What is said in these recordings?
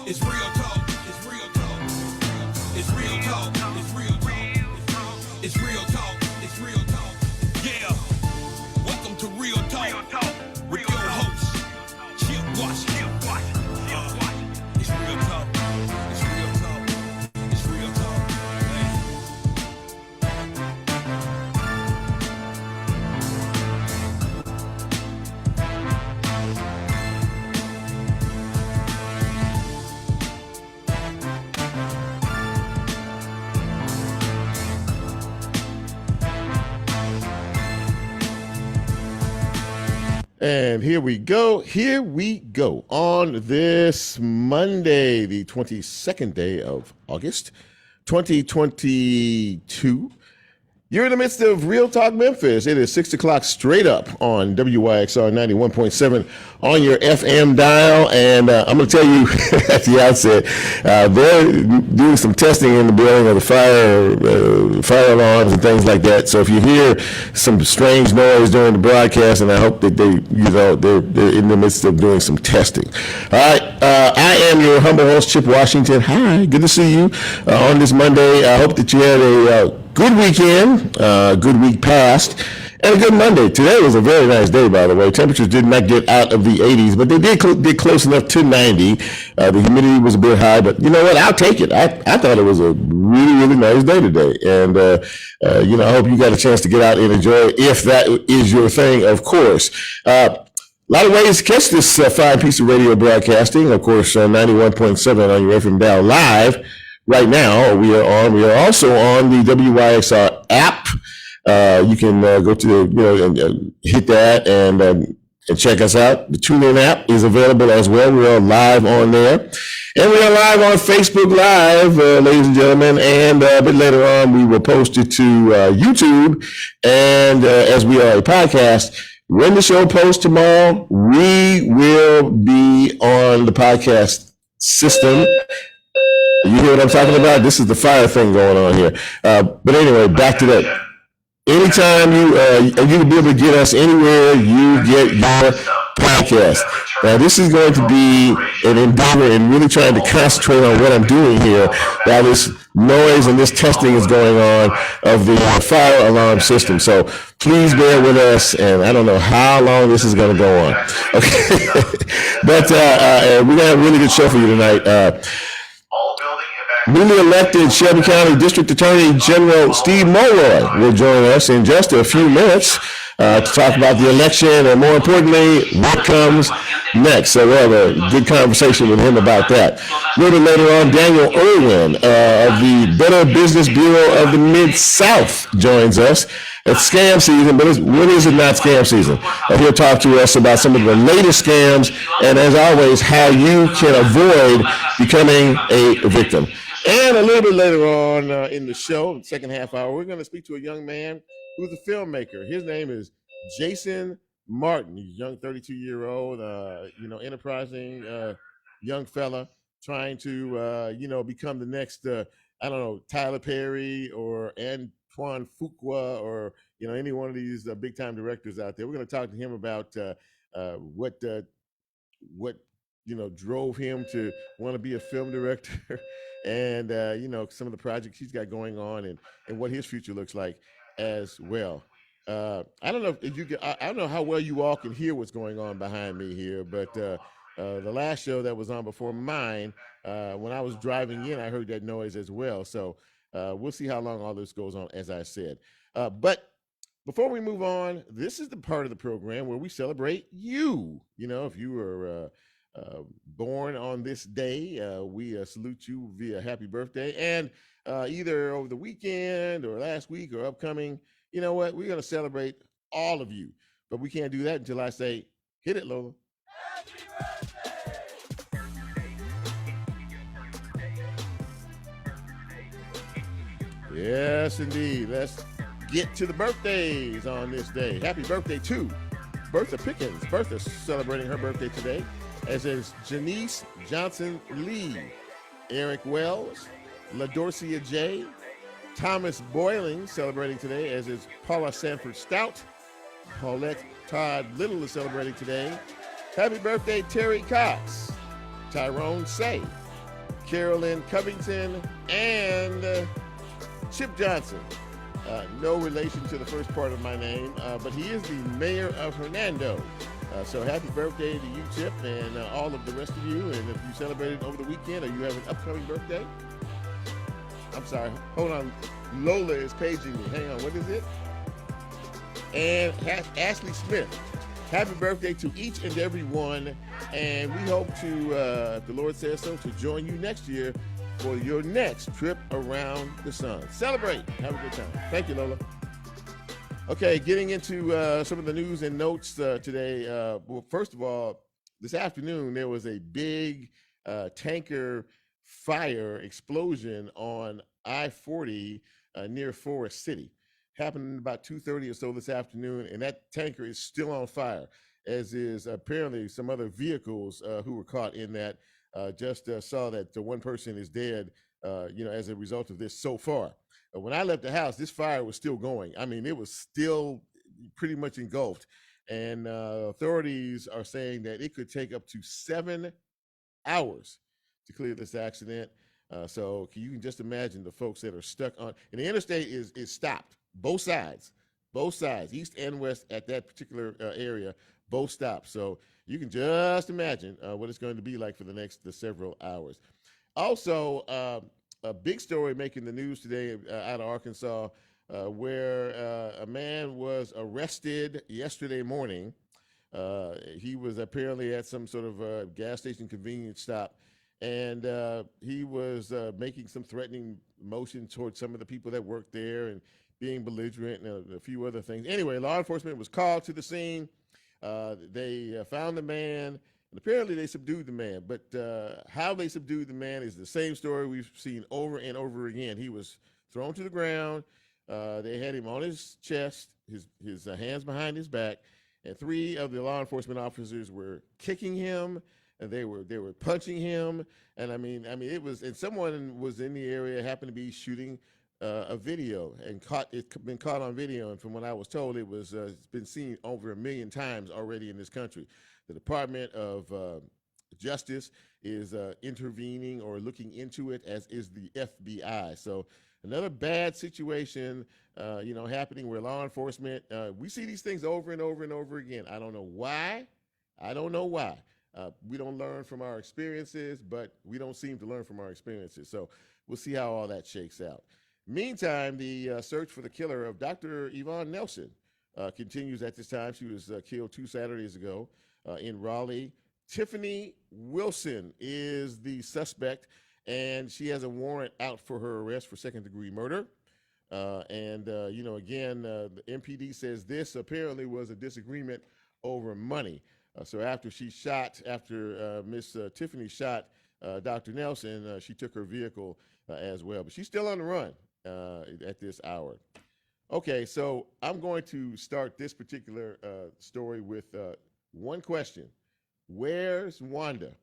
It's real talk. It's real talk. It's real talk. It's real talk. It's real talk. It's real talk. Yeah. Welcome to Real Talk with your host, Chip Washington. It's real talk. It's real talk. It's real talk. And here we go. On this Monday, the 22nd day of August, 2022. You're in the midst of Real Talk Memphis. It is 6 o'clock straight up on WYXR 91.7 on your FM dial. And I'm going to tell you at the outset, they're doing some testing in the building of the fire alarms and things like that. So if you hear some strange noise during the broadcast, and I hope that they're in the midst of doing some testing. All right. I am your humble host, Chip Washington. Hi, good to see you on this Monday. I hope that you had a good weekend, good week past, and a good Monday. Today was a very nice day, by the way. Temperatures did not get out of the 80s, but they did get close enough to 90. The humidity was a bit high, but you know what? I'll take it. I thought it was a really, really nice day today. And, I hope you got a chance to get out and enjoy it, if that is your thing, of course. A lot of ways to catch this fine piece of radio broadcasting. Of course, 91.7 on your FM dial live. Right now, we are also on the WYXR app. You can go to and hit that and check us out. The TuneIn app is available as well. We are live on there. And we are live on Facebook Live, ladies and gentlemen. And a bit later on, we will post it to YouTube. And as we are a podcast, when the show posts tomorrow, we will be on the podcast system. You hear what I'm talking about? This is the fire thing going on here. But anyway, back to that. Anytime you can be able to get us anywhere you get your podcast. Now, this is going to be an endeavor in really trying to concentrate on what I'm doing here while this noise and this testing is going on of the fire alarm system. So please bear with us, and I don't know how long this is going to go on. Okay, but we're going to have a really good show for you tonight. Newly elected Shelby County District Attorney General Steve Mulroy will join us in just a few minutes to talk about the election and, more importantly, what comes next. So we'll have a good conversation with him about that. A little later on, Daniel Irwin of the Better Business Bureau of the Mid-South joins us. It's scam season, but when is it not scam season? He'll talk to us about some of the latest scams and, as always, how you can avoid becoming a victim. And a little bit later on in the show, second half hour, we're going to speak to a young man who's a filmmaker. His name is Jason Martin. He's a young 32-year-old, enterprising young fella trying to, become the next, Tyler Perry or Antoine Fuqua or, any one of these big-time directors out there. We're going to talk to him about what drove him to want to be a film director and, some of the projects he's got going on and what his future looks like as well. I don't know if I don't know how well you all can hear what's going on behind me here, but the last show that was on before mine, when I was driving in, I heard that noise as well. So we'll see how long all this goes on, as I said. But before we move on, this is the part of the program where we celebrate you. If you were born on this day, we salute you via happy birthday. And either over the weekend or last week or upcoming, you know what? We're going to celebrate all of you. But we can't do that until I say, hit it, Lola. Yes, indeed. Let's get to the birthdays on this day. Happy birthday to Bertha Pickens. Bertha's celebrating her birthday today, as is Janice Johnson Lee, Eric Wells, LaDorcia J., Thomas Boyling celebrating today, as is Paula Sanford Stout. Paulette Todd Little is celebrating today. Happy birthday, Terry Cox, Tyrone Say, Carolyn Covington, and Chip Johnson. No relation to the first part of my name, but he is the mayor of Hernando. So happy birthday to you, Chip, and all of the rest of you. And if you celebrated over the weekend or you have an upcoming birthday, I'm sorry, hold on. Lola is paging me. Hang on, what is it? And Ashley Smith. Happy birthday to each and every one. And we hope to, if the Lord says so, to join you next year for your next trip around the sun. Celebrate. Have a good time. Thank you, Lola. Okay, getting into some of the news and notes today. Well, first of all, this afternoon there was a big tanker fire explosion on I-40 near Forest City. Happened about 2:30 or so this afternoon, and that tanker is still on fire, as is apparently some other vehicles who were caught in that. Just saw that one person is dead, as a result of this so far. When I left the house, this fire was still going. I mean, it was still pretty much engulfed. And authorities are saying that it could take up to 7 hours to clear this accident. So you can just imagine the folks that are stuck on, and the interstate is stopped, both sides, east and west at that particular area, both stopped. So you can just imagine what it's going to be like for the next several hours. Also, a big story making the news today out of Arkansas, where a man was arrested yesterday morning. He was apparently at some sort of gas station convenience stop, and he was making some threatening motion towards some of the people that worked there and being belligerent and a few other things. Anyway, law enforcement was called to the scene. They found the man, and apparently they subdued the man. But how they subdued the man is the same story we've seen over and over again. He was thrown to the ground. They had him on his chest, his hands behind his back, and 3 of the law enforcement officers were kicking him, and they were punching him. And I mean, it was, and someone was in the area, happened to be shooting a video and it's been caught on video. And from what I was told, it's been seen over 1 million times already in this country. The Department of Justice is intervening or looking into it, as is the FBI. So another bad situation, happening where law enforcement, we see these things over and over and over again. I don't know why. We don't learn from our experiences, but we don't seem to learn from our experiences. So we'll see how all that shakes out. Meantime, the search for the killer of Dr. Yvonne Nelson continues at this time. She was killed 2 Saturdays ago in Raleigh. Tiffany Wilson is the suspect, and she has a warrant out for her arrest for second-degree murder. Again, the MPD says this apparently was a disagreement over money. So after Miss Tiffany shot Dr. Nelson, she took her vehicle as well. But she's still on the run at this hour. Okay, so I'm going to start this particular story with one question. Where's Wanda?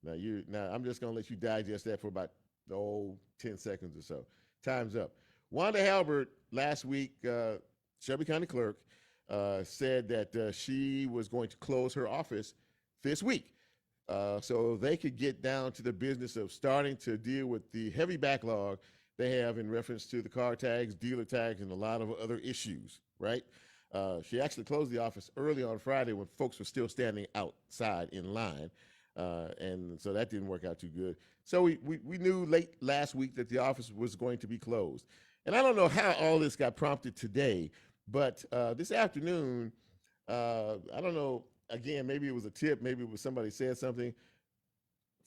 Now I'm just going to let you digest that for about 10 seconds or so. Time's up. Wanda Halbert last week, Shelby County clerk, said that she was going to close her office this week so they could get down to the business of starting to deal with the heavy backlog they have in reference to the car tags, dealer tags, and a lot of other issues, right? She actually closed the office early on Friday when folks were still standing outside in line. And so that didn't work out too good. So we knew late last week that the office was going to be closed. And I don't know how all this got prompted today, but this afternoon, I don't know, again, maybe it was a tip, maybe it was somebody said something,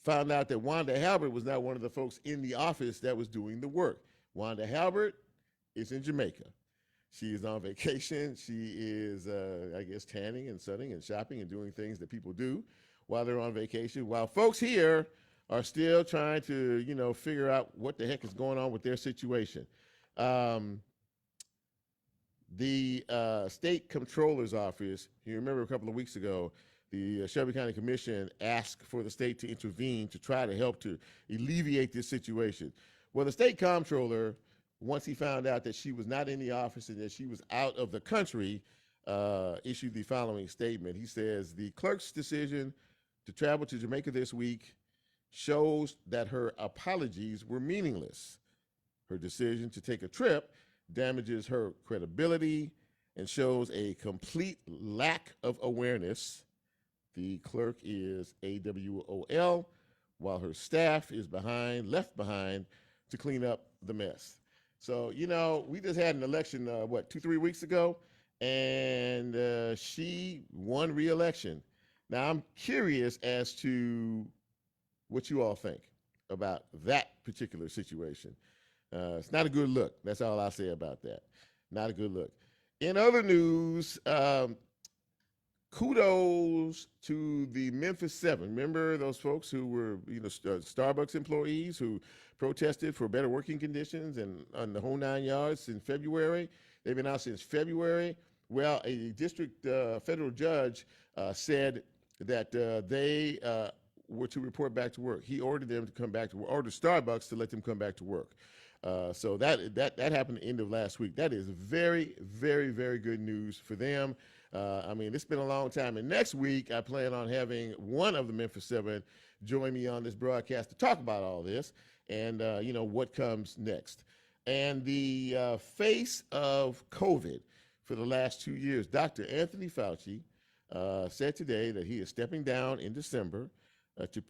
found out that Wanda Halbert was not one of the folks in the office that was doing the work. Wanda Halbert is in Jamaica. She is on vacation. She is, I guess, tanning and sunning and shopping and doing things that people do while they're on vacation, while folks here are still trying to, figure out what the heck is going on with their situation. The state comptroller's office, you remember a couple of weeks ago, the Shelby County Commission asked for the state to intervene to try to help to alleviate this situation. Well, the state comptroller, once he found out that she was not in the office and that she was out of the country, issued the following statement. He says, the clerk's decision to travel to Jamaica this week shows that her apologies were meaningless. Her decision to take a trip damages her credibility and shows a complete lack of awareness. The clerk is AWOL, while her staff is left behind to clean up the mess. So, we just had an election, 2-3 weeks ago, and she won re-election. Now, I'm curious as to what you all think about that particular situation. It's not a good look. That's all I'll say about that. Not a good look. In other news, kudos to the Memphis 7. Remember those folks who were, Starbucks employees who protested for better working conditions and on the whole 9 yards in February? They've been out since February. Well, a district federal judge said that they were to report back to work. He ordered them to come back to work, ordered Starbucks to let them come back to work. So that happened at the end of last week. That is very, very, very good news for them. It's been a long time. And next week, I plan on having one of the Memphis 7 join me on this broadcast to talk about all this and, what comes next. And the face of COVID for the last 2 years, Dr. Anthony Fauci said today that he is stepping down in December to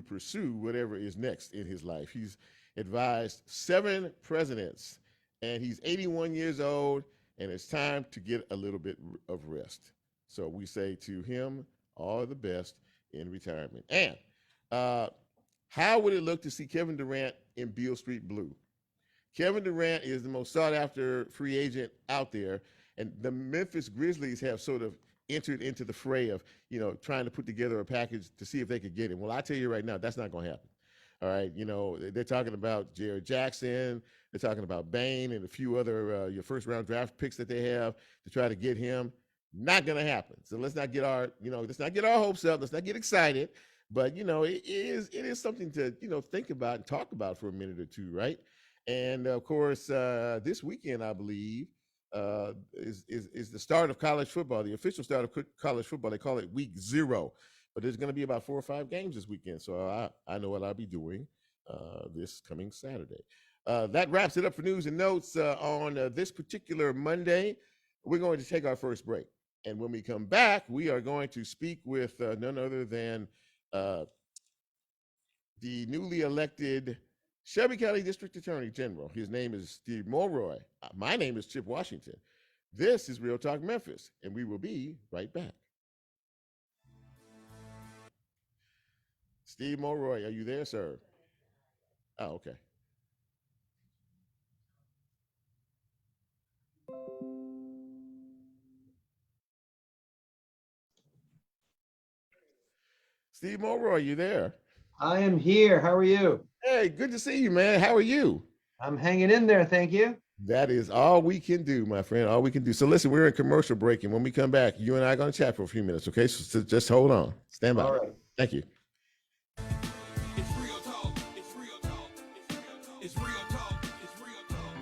pursue whatever is next in his life. He's advised 7 presidents, and he's 81 years old, and it's time to get a little bit of rest. So we say to him, all the best in retirement. And how would it look to see Kevin Durant in Beale Street Blue? Kevin Durant is the most sought-after free agent out there, and the Memphis Grizzlies have sort of entered into the fray of, trying to put together a package to see if they could get him. Well, I tell you right now, that's not going to happen. All right, they're talking about Jared Jackson, they're talking about Bain and a few other your first-round draft picks that they have to try to get him. Not going to happen. So let's not get our hopes up. Let's not get excited. But it is something to think about and talk about for a minute or two, right? And of course, this weekend, I believe, is the start of college football, the official start of college football. They call it week 0, but there's going to be about 4 or 5 games this weekend. So I know what I'll be doing this coming Saturday. That wraps it up for news and notes on this particular Monday. We're going to take our first break. And when we come back, we are going to speak with none other than the newly elected Shelby County District Attorney General. His name is Steve Mulroy. My name is Chip Washington. This is Real Talk Memphis, and we will be right back. Steve Mulroy, are you there, sir? Oh, okay. Steve Mulroy, you there? I am here. How are you? Hey, good to see you, man. How are you? I'm hanging in there. Thank you. That is all we can do, my friend. All we can do. So listen, we're in commercial break, and when we come back, you and I are going to chat for a few minutes, okay? So just hold on. Stand by. All right. Thank you. It's real talk. It's real talk. It's real talk. It's real talk.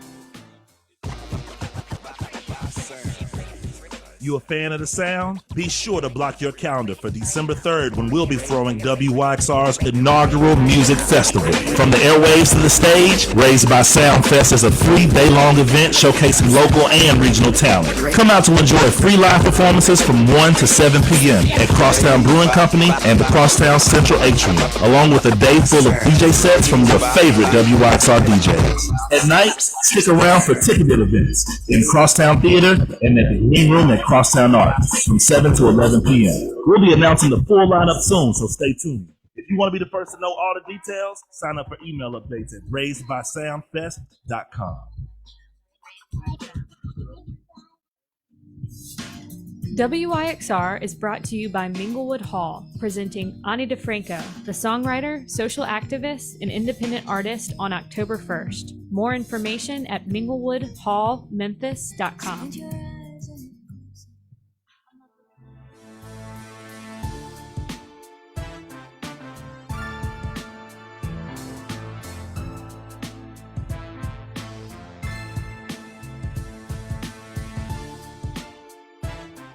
You a fan of the sound? Be sure to block your calendar for December 3rd when we'll be throwing WYXR's inaugural music festival. From the airwaves to the stage, Raised by Sound Fest is a 3-day-long event showcasing local and regional talent. Come out to enjoy free live performances from 1 to 7 p.m. at Crosstown Brewing Company and the Crosstown Central Atrium, along with a day full of DJ sets from your favorite WYXR DJs. At night, stick around for ticketed events in Crosstown Theater and at the Green Room at Crosstown Arts from 7 to 11 p.m. We'll be announcing the full lineup soon, so stay tuned. If you want to be the first to know all the details, sign up for email updates at raisedbysoundfest.com. WYXR is brought to you by Minglewood Hall, presenting Ani DeFranco, the songwriter, social activist, and independent artist, on October 1st. More information at minglewoodhallmemphis.com.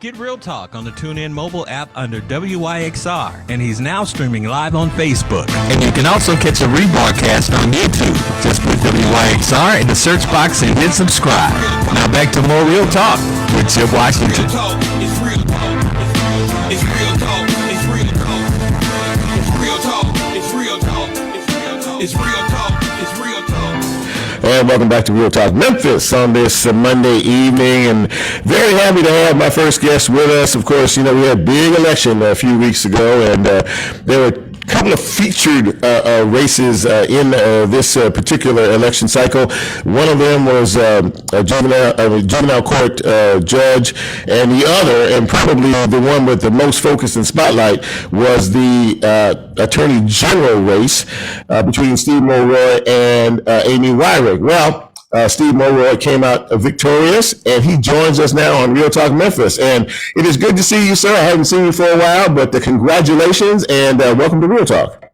Get Real Talk on the TuneIn mobile app under WYXR, and he's now streaming live on Facebook. And you can also catch a rebroadcast on YouTube. Just put WYXR in the search box and hit subscribe. Now back to more Real Talk with Chip Washington. Real talk, it's real talk. It's real talk, it's real talk. It's real talk, it's real talk. It's real talk, it's real talk. And welcome back to Real Talk Memphis on this Monday evening, and very happy to have my first guest with us. Of course, we had a big election a few weeks ago, and there were a couple of featured races in this particular election cycle. One of them was a juvenile court judge, and the other, and probably the one with the most focus and spotlight, was the Attorney General race between Steve Mulroy and Amy Wyrick. Well, Steve Mulroy came out victorious, and he joins us now on Real Talk Memphis. And it is good to see you, sir. I haven't seen you for a while, but congratulations and welcome to Real Talk.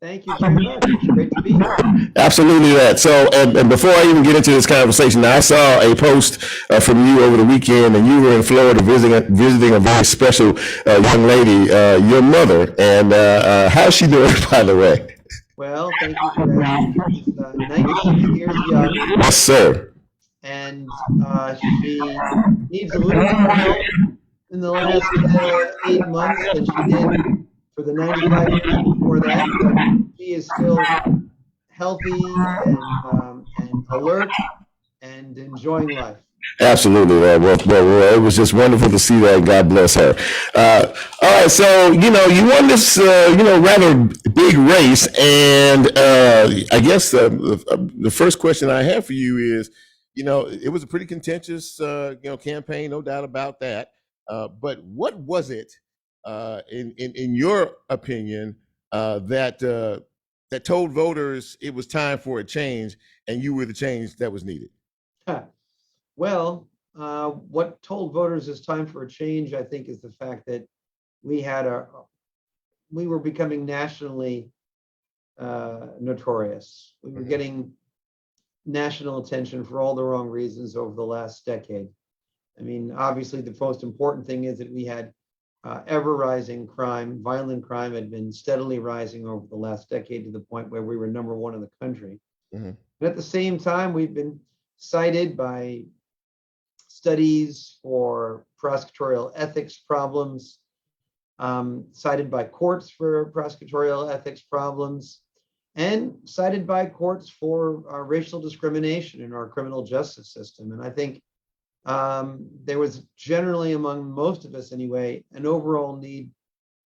Thank you very much. It's great to be here. Absolutely that. So, and before I even get into this conversation, I saw a post from you over the weekend, and you were in Florida visiting a very special young lady, your mother. And how's she doing, by the way? Well, thank you for that. She's 19 years young, Yes, sir. and she needs a little more help in the last 8 months than she did for the 95 years before that. But she is still healthy and alert and enjoying life. Absolutely. Well, it was just wonderful to see that. God bless her. All right. So, you won this, rather big race. And I guess the first question I have for you is, it was a pretty contentious, campaign, no doubt about that. But what was it, in your opinion, that told voters it was time for a change and you were the change that was needed? Well, what told voters it's time for a change, I think, is the fact that we were becoming nationally notorious. We were getting national attention for all the wrong reasons over the last decade. I mean, obviously, the most important thing is that we had ever rising crime. Violent crime had been steadily rising over the last decade to the point where we were number one in the country. Mm-hmm. And at the same time, we've been cited by studies for prosecutorial ethics problems, cited by courts for prosecutorial ethics problems, and cited by courts for racial discrimination in our criminal justice system. And I think there was generally, among most of us anyway, an overall need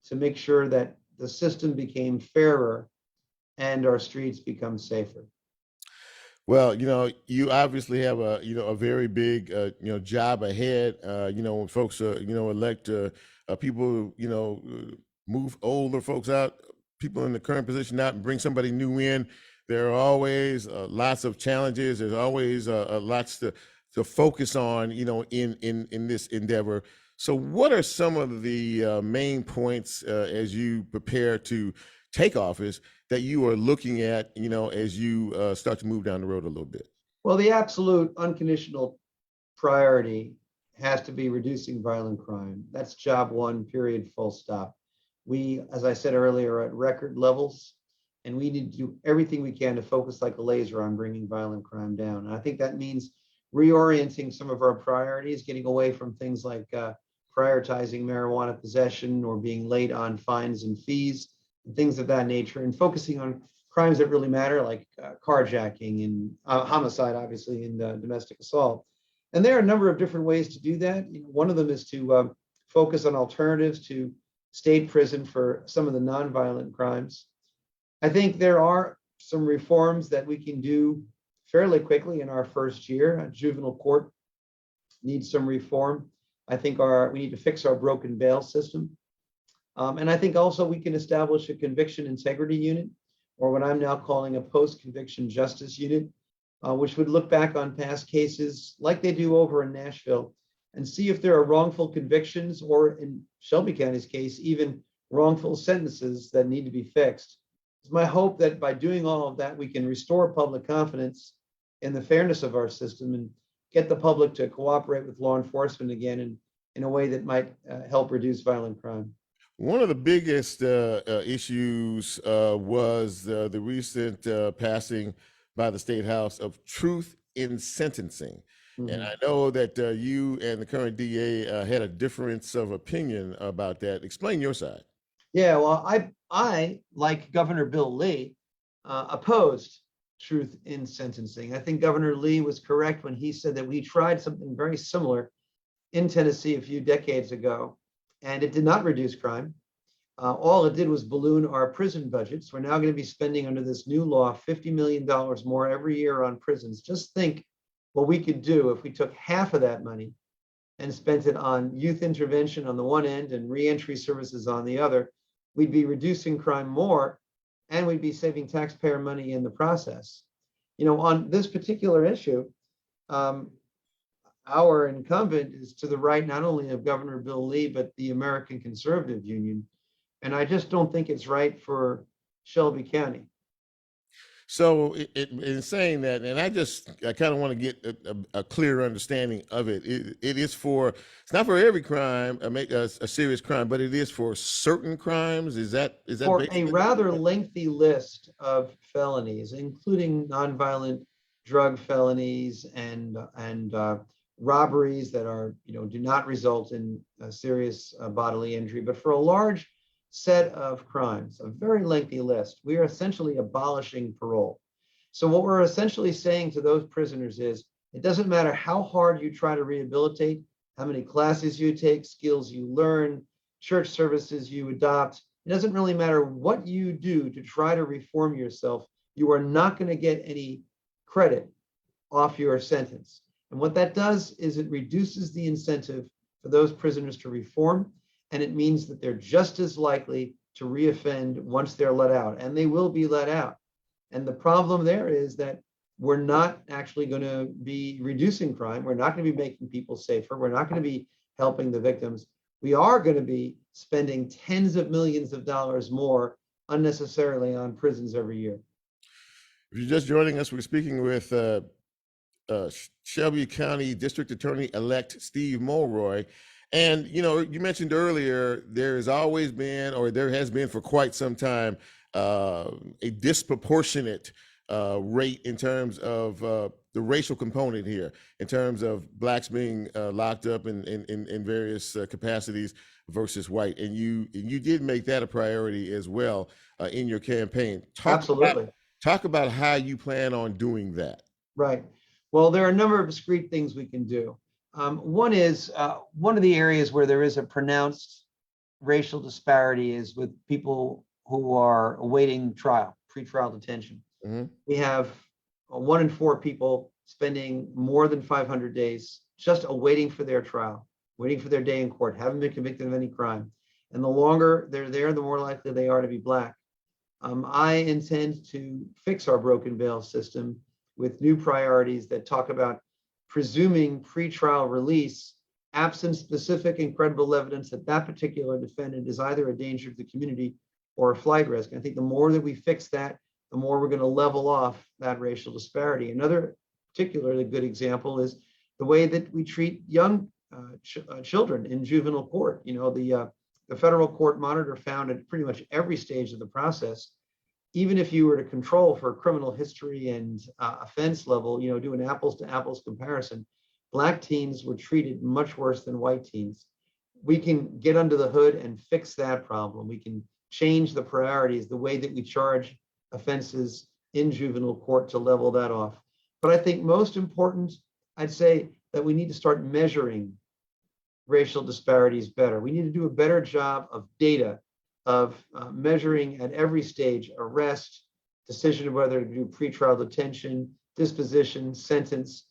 to make sure that the system became fairer and our streets become safer. Well, you obviously have a very big, job ahead. When folks, elect people, move older folks out, people in the current position out, and bring somebody new in. There are always lots of challenges. There's always lots to focus on, in this endeavor. So, what are some of the main points as you prepare to take office that you are looking at, as you start to move down the road a little bit? Well, the absolute unconditional priority has to be reducing violent crime. That's job one, period, full stop. We, as I said earlier, are at record levels, and we need to do everything we can to focus like a laser on bringing violent crime down. And I think that means reorienting some of our priorities, getting away from things like prioritizing marijuana possession or being late on fines and fees, things of that nature, and focusing on crimes that really matter, like carjacking and homicide, obviously, and domestic assault. And there are a number of different ways to do that. One of them is to focus on alternatives to state prison for some of the nonviolent crimes. I think there are some reforms that we can do fairly quickly in our first year. Juvenile court needs some reform. I think we need to fix our broken bail system. And I think also we can establish a conviction integrity unit, or what I'm now calling a post-conviction justice unit, which would look back on past cases like they do over in Nashville and see if there are wrongful convictions, or in Shelby County's case, even wrongful sentences that need to be fixed. It's my hope that by doing all of that, we can restore public confidence in the fairness of our system and get the public to cooperate with law enforcement again, in a way that might help reduce violent crime. One of the biggest issues was the recent passing by the State House of truth in sentencing. And I know that you and the current DA had a difference of opinion about that. Explain your side. Yeah, well, I like Governor Bill Lee, opposed truth in sentencing. I think Governor Lee was correct when he said that we tried something very similar in Tennessee a few decades ago, and it did not reduce crime. All it did was balloon our prison budgets. We're now going to be spending under this new law $50 million more every year on prisons. Just think what we could do if we took half of that money and spent it on youth intervention on the one end and reentry services on the other. We'd be reducing crime more, and we'd be saving taxpayer money in the process. You know, on this particular issue, our incumbent is to the right, not only of Governor Bill Lee, but the American Conservative Union. And I just don't think it's right for Shelby County. So in saying that, and I kind of want to get a clear understanding of it. It's not for every crime, a serious crime, but it is for certain crimes. Is that for a rather lengthy list of felonies, including nonviolent drug felonies and robberies that are, do not result in serious bodily injury, but for a large set of crimes, a very lengthy list, we are essentially abolishing parole. So what we're essentially saying to those prisoners is, it doesn't matter how hard you try to rehabilitate, how many classes you take, skills you learn, church services you adopt. It doesn't really matter what you do to try to reform yourself. You are not going to get any credit off your sentence. And what that does is it reduces the incentive for those prisoners to reform. And it means that they're just as likely to reoffend once they're let out, and they will be let out. And the problem there is that we're not actually going to be reducing crime. We're not going to be making people safer. We're not going to be helping the victims. We are going to be spending tens of millions of dollars more unnecessarily on prisons every year. If you're just joining us, we're speaking with Shelby County District Attorney-elect Steve Mulroy. And, you mentioned earlier, there has always been, or there has been for quite some time, a disproportionate rate in terms of the racial component here, in terms of blacks being locked up in various capacities versus white. And you did make that a priority as well in your campaign. Absolutely. Talk about how you plan on doing that. Right. Well, there are a number of discrete things we can do. One is one of the areas where there is a pronounced racial disparity is with people who are awaiting trial, pretrial detention. We have 1 in 4 people spending more than 500 days just awaiting for their trial, waiting for their day in court, haven't been convicted of any crime. And the longer they're there, the more likely they are to be black. I intend to fix our broken bail system with new priorities that talk about presuming pretrial release, absent specific and credible evidence that that particular defendant is either a danger to the community or a flight risk. I think the more that we fix that, the more we're going to level off that racial disparity. Another particularly good example is the way that we treat young children in juvenile court. The federal court monitor found at pretty much every stage of the process, even if you were to control for criminal history and offense level, do an apples to apples comparison, black teens were treated much worse than white teens. We can get under the hood and fix that problem. We can change the priorities, the way that we charge offenses in juvenile court to level that off. But I think most important, I'd say that we need to start measuring racial disparities better. We need to do a better job of data, of measuring at every stage: arrest, decision of whether to do pretrial detention, disposition, sentence,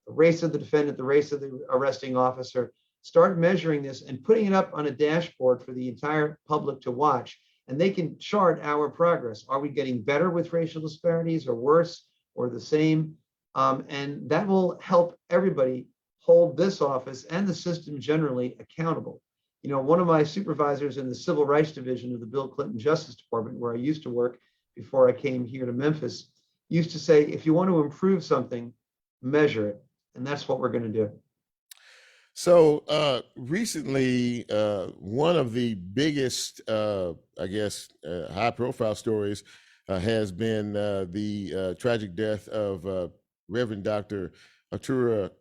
the race of the defendant, the race of the arresting officer. Start measuring this and putting it up on a dashboard for the entire public to watch, and they can chart our progress. Are we getting better with racial disparities, or worse, or the same? And that will help everybody hold this office and the system generally accountable. One of my supervisors in the Civil Rights Division of the Bill Clinton Justice Department, where I used to work before I came here to Memphis, used to say, if you want to improve something, measure it. And that's what we're going to do. So recently, one of the biggest, high profile stories has been the tragic death of Reverend Dr. Artura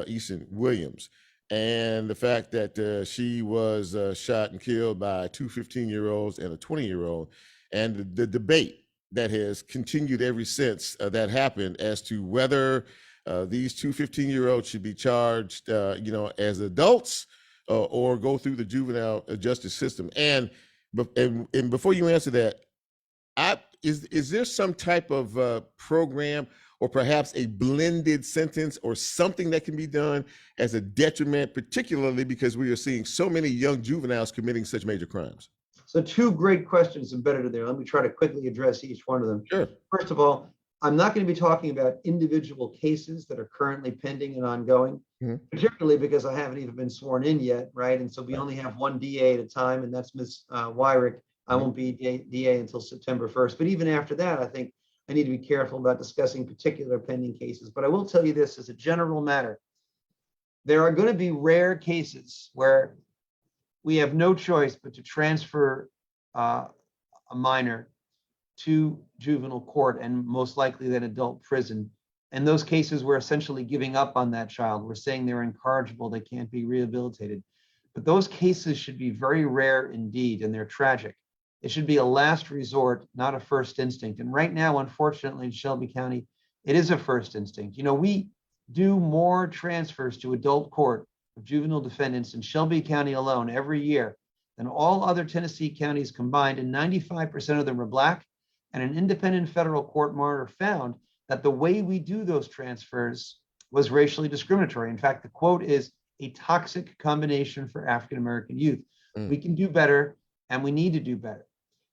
Easton Williams, and the fact that she was shot and killed by two 15-year-olds and a 20-year-old, and the debate that has continued ever since that happened as to whether these two 15-year-olds should be charged, as adults or go through the juvenile justice system. And before you answer that, is there some type of program or perhaps a blended sentence or something that can be done as a detriment, particularly because we are seeing so many young juveniles committing such major crimes? So two great questions embedded in there. Let me try to quickly address each one of them. Sure. First of all, I'm not going to be talking about individual cases that are currently pending and ongoing, particularly because I haven't even been sworn in yet, right? And so we only have one DA at a time, and that's Ms. Wyrick. I won't be DA until September 1st. But even after that, I think I need to be careful about discussing particular pending cases. But I will tell you this as a general matter. There are going to be rare cases where we have no choice but to transfer a minor to juvenile court and most likely then adult prison. And those cases, we're essentially giving up on that child. We're saying they're incorrigible, they can't be rehabilitated. But those cases should be very rare indeed, and they're tragic. It should be a last resort, not a first instinct. And right now, unfortunately, in Shelby County, it is a first instinct. We do more transfers to adult court of juvenile defendants in Shelby County alone every year than all other Tennessee counties combined, and 95% of them are Black. And an independent federal court monitor found that the way we do those transfers was racially discriminatory. In fact, the quote is a toxic combination for African-American youth. We can do better, and we need to do better.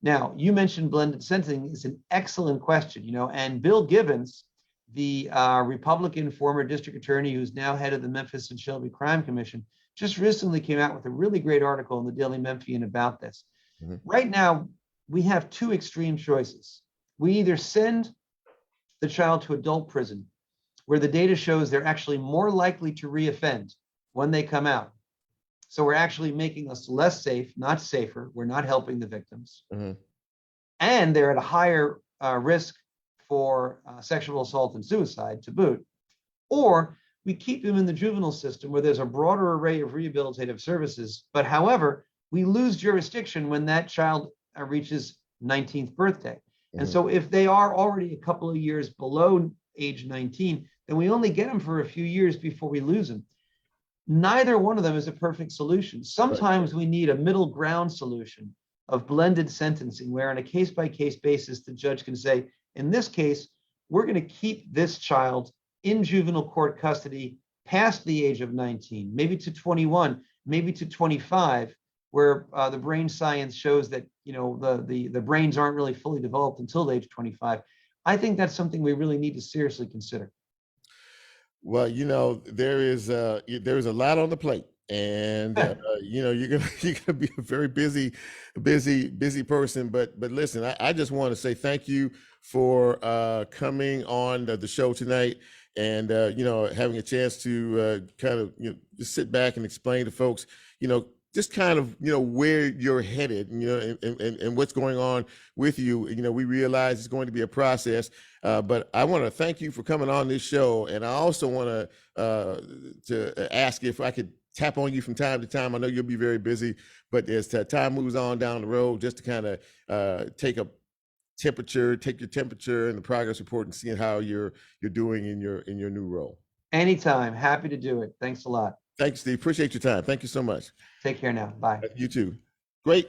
Now, you mentioned blended sentencing is an excellent question, and Bill Gibbons, the Republican former district attorney who's now head of the Memphis and Shelby Crime Commission, just recently came out with a really great article in the Daily Memphian about this. Right now, we have two extreme choices. We either send the child to adult prison, where the data shows they're actually more likely to reoffend when they come out. So we're actually making us less safe, not safer. We're not helping the victims. And they're at a higher risk for sexual assault and suicide to boot. Or we keep them in the juvenile system where there's a broader array of rehabilitative services. But however, we lose jurisdiction when that child reaches 19th birthday. And so if they are already a couple of years below age 19, then we only get them for a few years before we lose them. Neither one of them is a perfect solution. Sometimes we need a middle ground solution of blended sentencing, where on a case-by-case basis, the judge can say, in this case, we're going to keep this child in juvenile court custody past the age of 19, maybe to 21, maybe to 25, where the brain science shows that the brains aren't really fully developed until the age of 25. I think that's something we really need to seriously consider. Well, there is a lot on the plate, and you're gonna be a very busy person. But listen, I just want to say thank you for coming on the show tonight, and having a chance to kind of just sit back and explain to folks, just kind of where you're headed, and what's going on with you. We realize it's going to be a process, but I want to thank you for coming on this show, and I also want to ask if I could tap on you from time to time. I know you'll be very busy, but as time moves on down the road, just to kind of take your temperature and the progress report, and seeing how you're doing in your new role. Anytime, happy to do it. Thanks a lot. Thanks, Steve. Appreciate your time. Thank you so much. Take care now. Bye. You too. Great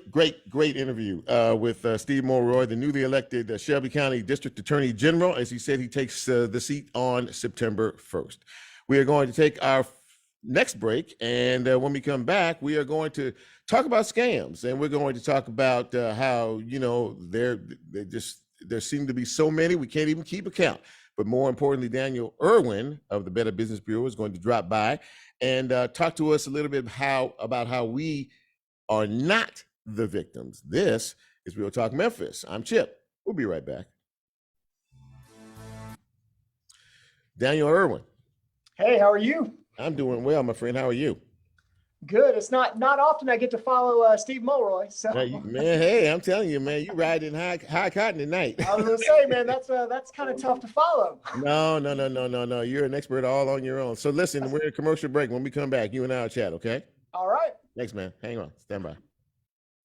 interview with Steve Mulroy, the newly elected Shelby County District Attorney General. As he said, he takes the seat on September 1st. We are going to take our next break, and when we come back, we are going to talk about scams, and we're going to talk about how there seem to be so many we can't even keep account. But more importantly, Daniel Irwin of the Better Business Bureau is going to drop by and talk to us a little bit about how we are not the victims. This is Real Talk Memphis. I'm Chip. We'll be right back. Daniel Irwin. Hey, how are you? I'm doing well, my friend. How are you? Good. It's not often I get to follow Steve Mulroy. So Man, hey, I'm telling you, man, you riding high cotton tonight. I was gonna say, man, that's kind of tough to follow. No. You're an expert all on your own. So listen, we're in a commercial break. When we come back, you and I will chat, okay? All right. Thanks, man. Hang on. Stand by.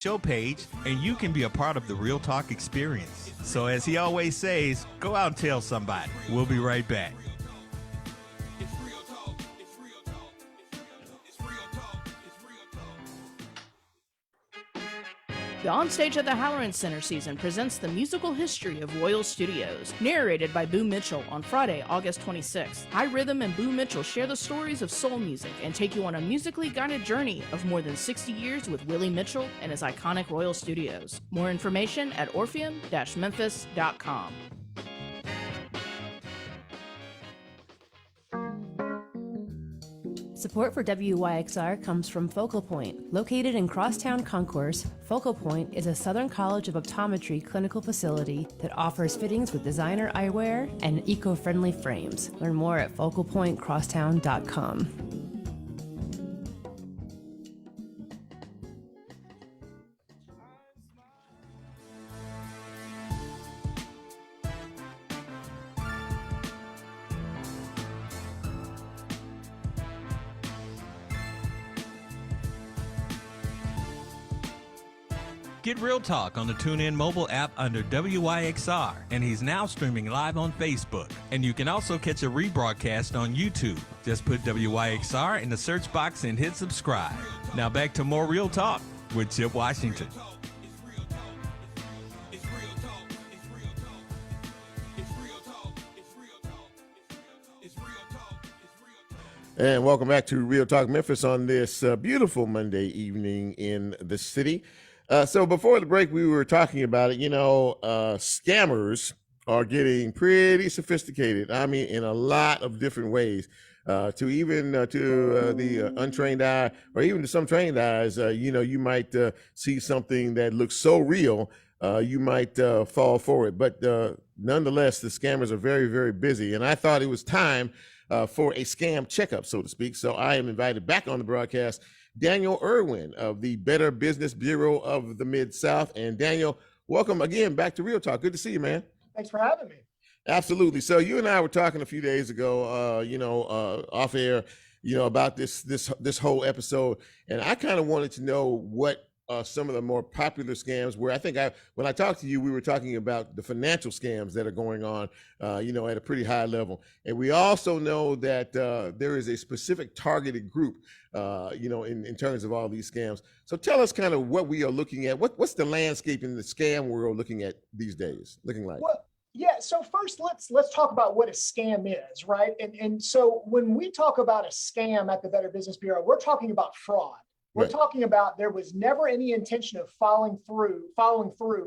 Show page, and you can be a part of the Real Talk experience. So as he always says, go out and tell somebody. We'll be right back. It's real talk. It's real talk. It's real talk. It's real talk. The Onstage at the Halloran Center season presents the musical history of Royal Studios, narrated by Boo Mitchell on Friday, August 26th. High Rhythm and Boo Mitchell share the stories of soul music and take you on a musically guided journey of more than 60 years with Willie Mitchell and his iconic Royal Studios. More information at orpheum-memphis.com. Support for WYXR comes from Focal Point. Located in Crosstown Concourse, Focal Point is a Southern College of Optometry clinical facility that offers fittings with designer eyewear and eco-friendly frames. Learn more at focalpointcrosstown.com. Get Real Talk on the TuneIn mobile app under WYXR, and he's now streaming live on Facebook. And you can also catch a rebroadcast on YouTube. Just put WYXR in the search box and hit subscribe. Now back to more Real Talk with Chip Washington. It's real talk. It's real talk. It's real talk. It's real talk. It's real talk. It's real talk. It's real talk. And welcome back to Real Talk Memphis on this beautiful Monday evening in the city. So before the break, we were talking about it. Scammers are getting pretty sophisticated. I mean, in a lot of different ways. To the untrained eye, or even to some trained eyes, you might see something that looks so real, you might fall for it. But nonetheless, the scammers are very, very busy. And I thought it was time for a scam checkup, so to speak. So I am invited back on the broadcast Daniel Irwin of the Better Business Bureau of the Mid-South. And Daniel, welcome again back to Real Talk. Good to see you, man. Thanks for having me. Absolutely. So you and I were talking a few days ago, off air, about this whole episode. And I kind of wanted to know what some of the more popular scams were. I think when I talked to you, we were talking about the financial scams that are going on, at a pretty high level. And we also know that there is a specific targeted group, in terms of all these scams. So tell us kind of what we are looking at. What's the landscape in the scam world looking at these days, looking like? Well, yeah. So first, let's talk about what a scam is, right? And so when we talk about a scam at the Better Business Bureau, we're talking about fraud. We're Right. talking about there was never any intention of following through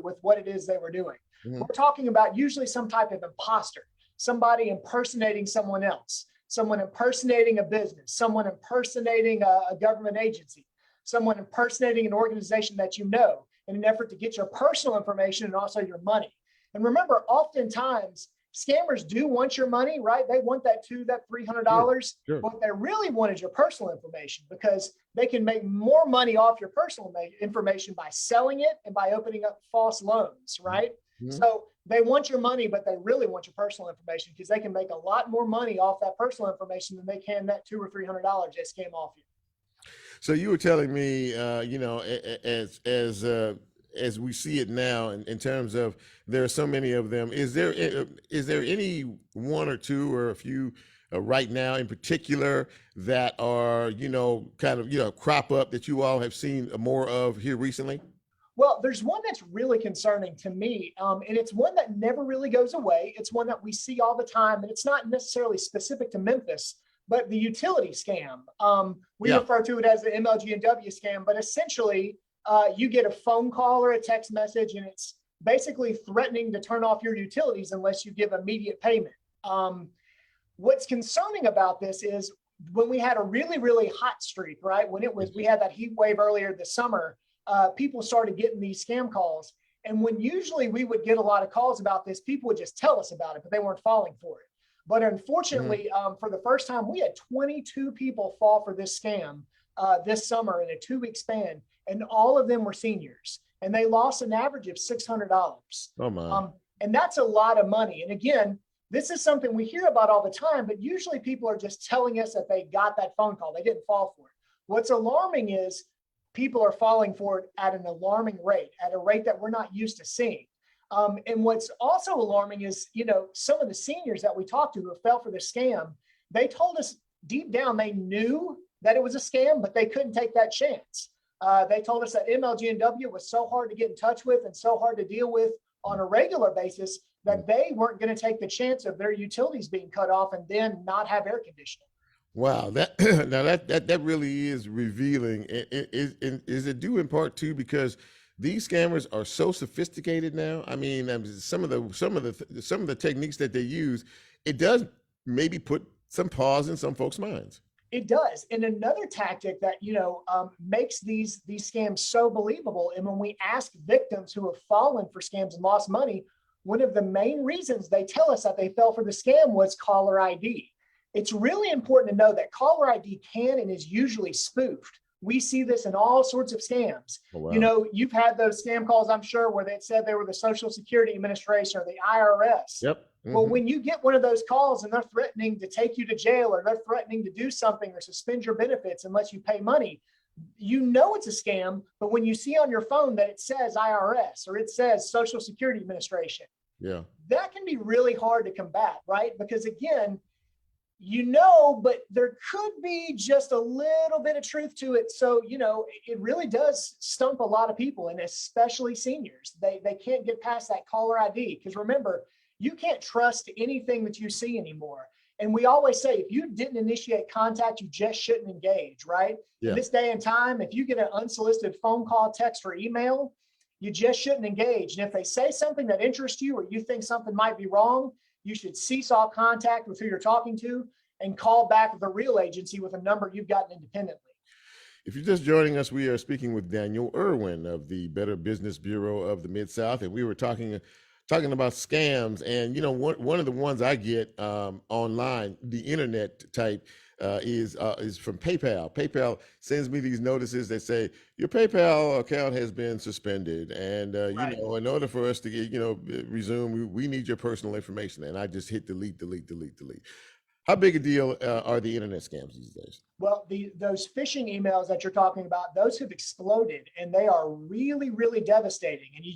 with what it is they were doing. Mhm. We're talking about usually some type of imposter, somebody impersonating someone else, someone impersonating a business, someone impersonating a government agency, someone impersonating an organization that you know in an effort to get your personal information and also your money. And remember, oftentimes, scammers do want your money, right? They want that $300. Sure. What they really want is your personal information, because they can make more money off your personal information by selling it and by opening up false loans, right? Mhm. So they want your money, but they really want your personal information because they can make a lot more money off that personal information than they can that $200 or $300 they scam off you. So you were telling me, as we see it now, in terms of there are so many of them. Is there any one or two or a few right now in particular that are crop up that you all have seen more of here recently? Well, there's one that's really concerning to me, and it's one that never really goes away. It's one that we see all the time, and it's not necessarily specific to Memphis, but the utility scam. We refer to it as the MLG&W scam, but essentially, you get a phone call or a text message, and it's basically threatening to turn off your utilities unless you give immediate payment. What's concerning about this is when we had a really, really hot streak, right? We had that heat wave earlier this summer, people started getting these scam calls. And when usually we would get a lot of calls about this, people would just tell us about it, but they weren't falling for it. But unfortunately, for the first time, we had 22 people fall for this scam this summer in a 2-week span, and all of them were seniors, and they lost an average of $600. Oh my. And that's a lot of money. And again, this is something we hear about all the time, but usually people are just telling us that they got that phone call. They didn't fall for it. What's alarming is people are falling for it at an alarming rate, at a rate that we're not used to seeing. And what's also alarming is, some of the seniors that we talked to who fell for the scam, they told us deep down they knew that it was a scam, but they couldn't take that chance. They told us that MLG&W was so hard to get in touch with and so hard to deal with on a regular basis that they weren't going to take the chance of their utilities being cut off and then not have air conditioning. Wow, that really is revealing. Is it due in part too because these scammers are so sophisticated now? I mean, some of the techniques that they use, it does maybe put some pause in some folks' minds. It does. And another tactic that, makes these scams so believable. And when we ask victims who have fallen for scams and lost money, one of the main reasons they tell us that they fell for the scam was caller ID. It's really important to know that caller ID can and is usually spoofed. We see this in all sorts of scams. Oh, wow. You've had those scam calls, I'm sure, where they said they were the Social Security Administration or the IRS. Yep. Mm-hmm. Well, when you get one of those calls and they're threatening to take you to jail or they're threatening to do something or suspend your benefits unless you pay money, it's a scam. But when you see on your phone that it says IRS or it says Social Security Administration, yeah, that can be really hard to combat, right? Because again, but there could be just a little bit of truth to it. So, it really does stump a lot of people, and especially seniors. They can't get past that caller ID because remember, you can't trust anything that you see anymore. And we always say, if you didn't initiate contact, you just shouldn't engage, right? Yeah. In this day and time, if you get an unsolicited phone call, text, or email, you just shouldn't engage. And if they say something that interests you or you think something might be wrong, you should cease all contact with who you're talking to and call back the real agency with a number you've gotten independently. If you're just joining us, we are speaking with Daniel Irwin of the Better Business Bureau of the Mid-South, and we were talking about scams. And one of the ones I get online, the internet type, is from PayPal. PayPal sends me these notices that say your PayPal account has been suspended, and Right. in order for us to get resume, we need your personal information. And I just hit delete. How big a deal are the internet scams these days? Well, those phishing emails that you're talking about, those have exploded and they are really, really devastating. And you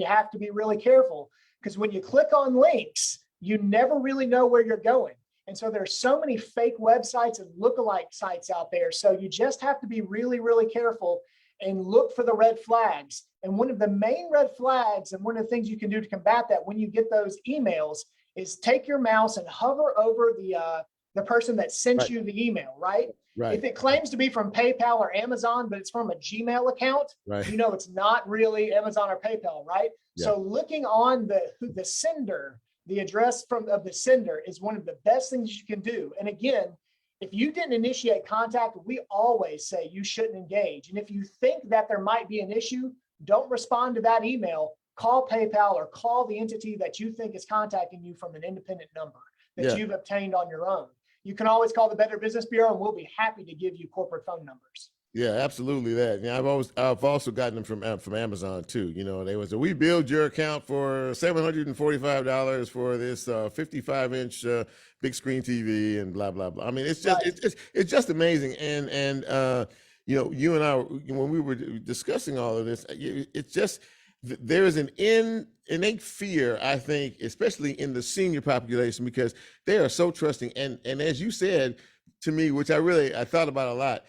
have to be really careful because when you click on links, you never really know where you're going. And so there's so many fake websites and lookalike sites out there. So you just have to be really, really careful and look for the red flags. And one of the main red flags and one of the things you can do to combat that when you get those emails is take your mouse and hover over the person that sent you the email, right? Right. If it claims to be from PayPal or Amazon, but it's from a Gmail account, right, it's not really Amazon or PayPal, right? Yeah. So looking on the sender, the address of the sender is one of the best things you can do. And again, if you didn't initiate contact, we always say you shouldn't engage. And if you think that there might be an issue, don't respond to that email. Call PayPal or call the entity that you think is contacting you from an independent number that you've obtained on your own. You can always call the Better Business Bureau and we'll be happy to give you corporate phone numbers. Yeah, absolutely that. Yeah, I've also gotten them from Amazon too. They was we billed your account for $745 for this 55-inch big screen TV and blah blah blah. I mean, it's just it's just amazing. And you and I, when we were discussing all of this, it's just there is an innate fear, I think, especially in the senior population, because they are so trusting. And as you said to me, which I thought about a lot,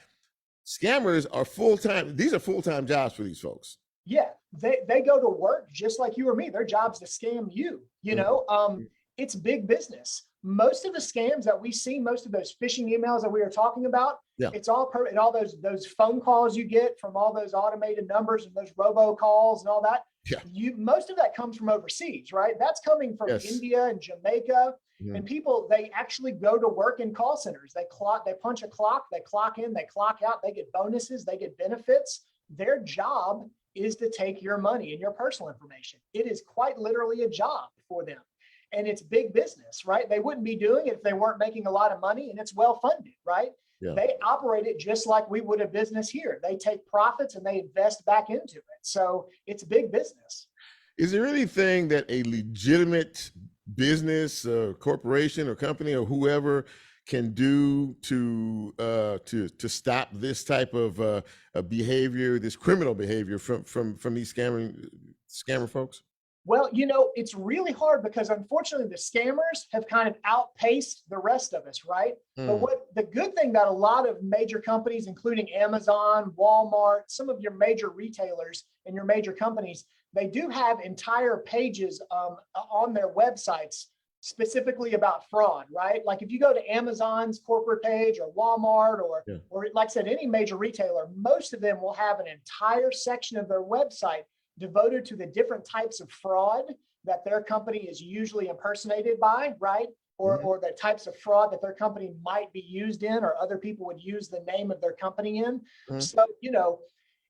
scammers are full-time. These are full-time jobs for these folks. Yeah, they go to work just like you or me. Their job's to scam you. It's big business. Most of the scams that we see, most of those phishing emails that we are talking about, it's all and all those phone calls you get from all those automated numbers and those robocalls and all that. Yeah. Most of that comes from overseas, right? That's coming from India and Jamaica. Yeah. And people, they actually go to work in call centers. They punch a clock, they clock in, they clock out, they get bonuses, they get benefits. Their job is to take your money and your personal information. It is quite literally a job for them. And it's big business, right? They wouldn't be doing it if they weren't making a lot of money, and it's well funded, right? Yeah. They operate it just like we would a business here. They take profits and they invest back into it. So it's big business. Is there anything that a legitimate business, corporation, or company, or whoever can do to stop this type of behavior, this criminal behavior from these scammer folks? Well, it's really hard because unfortunately the scammers have kind of outpaced the rest of us, right? But what the good thing that a lot of major companies, including Amazon, Walmart, some of your major retailers and your major companies, they do have entire pages on their websites specifically about fraud, right? Like if you go to Amazon's corporate page or Walmart or like I said, any major retailer, most of them will have an entire section of their website devoted to the different types of fraud that their company is usually impersonated by, right? Or the types of fraud that their company might be used in, or other people would use the name of their company in. So,